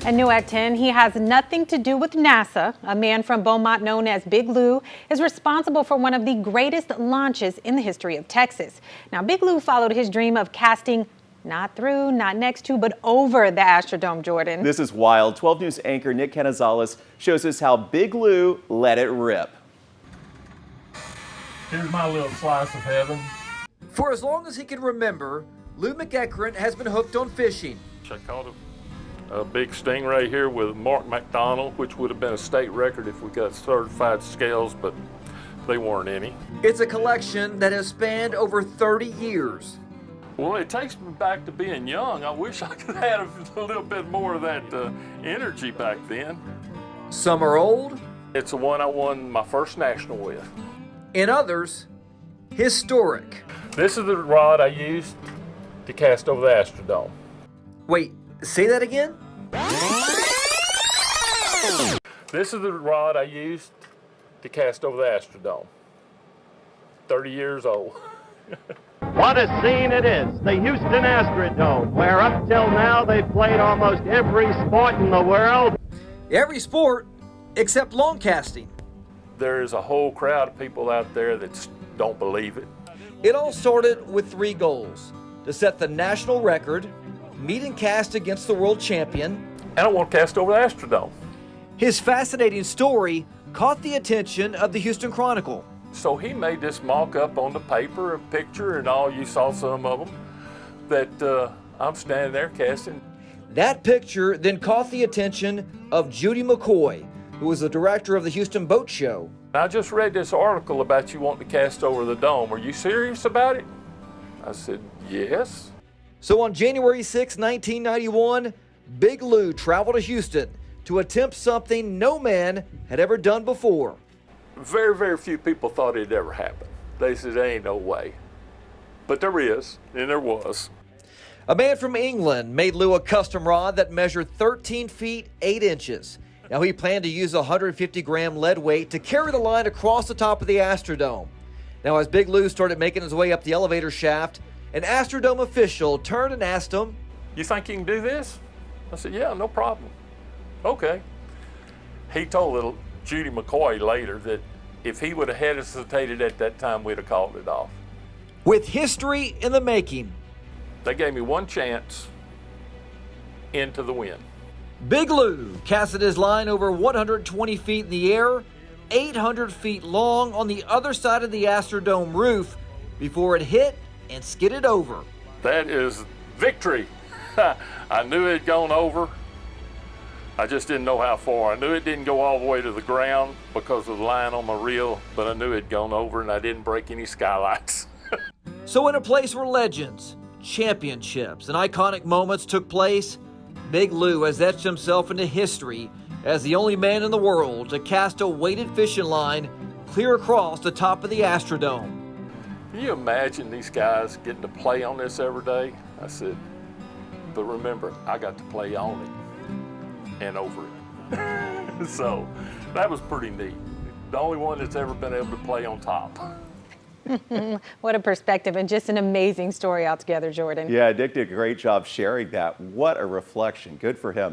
And new at 10, he has nothing to do with NASA. A man from Beaumont known as Big Lou is responsible for one of the greatest launches in the history of Texas. Now, Big Lou followed his dream of casting not through, not next to, but over the Astrodome, Jordan. This is wild. 12 News anchor Nick Canizales shows us how Big Lou let it rip. Here's my little slice of heaven. For as long as he can remember, Lou McEachern has been hooked on fishing. I caught a big stingray here with Mark McDonald, which would have been a state record if we got certified scales, but they weren't any. It's a collection that has spanned over 30 years. Well, it takes me back to being young. I wish I could have a little bit more of that energy back then. Some are old. It's the one I won my first national with. And others, historic. This is the rod I used to cast over the Astrodome. Wait, say that again? This is the rod I used to cast over the Astrodome. 30 years old. What a scene it is, the Houston Astrodome, where up till now they've played almost every sport in the world. Every sport except lawn casting. There is a whole crowd of people out there that don't believe it. It all started with 3 goals: to set the national record, meet and cast against the world champion. And I want to cast over the Astrodome. His fascinating story caught the attention of the Houston Chronicle. So he made this mock-up on the paper, a picture, and all. You saw some of them, that I'm standing there casting. That picture then caught the attention of Judy McCoy, who was the director of the Houston Boat Show. I just read this article about you wanting to cast over the dome. Are you serious about it? I said, yes. So on January 6, 1991, Big Lou traveled to Houston to attempt something no man had ever done before. Very, very few people thought it'd ever happen. They said, there ain't no way. But there is, and there was. A man from England made Lou a custom rod that measured 13 feet 8 inches. Now he planned to use a 150-gram lead weight to carry the line across the top of the Astrodome. Now as Big Lou started making his way up the elevator shaft, an Astrodome official turned and asked him, "You think you can do this?" I said, "Yeah, no problem." Okay. He told little Judy McCoy later that if he would have hesitated at that time, we'd have called it off. With history in the making, They gave me one chance into the wind. Big Lou casted his line over 120 feet in the air, 800 feet long on the other side of the Astrodome roof before it hit and skidded over. That is victory. I knew it had gone over. I just didn't know how far. I knew it didn't go all the way to the ground because of the line on my reel, but I knew it had gone over and I didn't break any skylights. So in a place where legends, championships, and iconic moments took place, Big Lou has etched himself into history as the only man in the world to cast a weighted fishing line clear across the top of the Astrodome. Can you imagine these guys getting to play on this every day? I said, but remember, I got to play on it and over it. So that was pretty neat. The only one that's ever been able to play on top. What a perspective, and just an amazing story altogether, Jordan. Yeah, Dick did a great job sharing that. What a reflection. Good for him.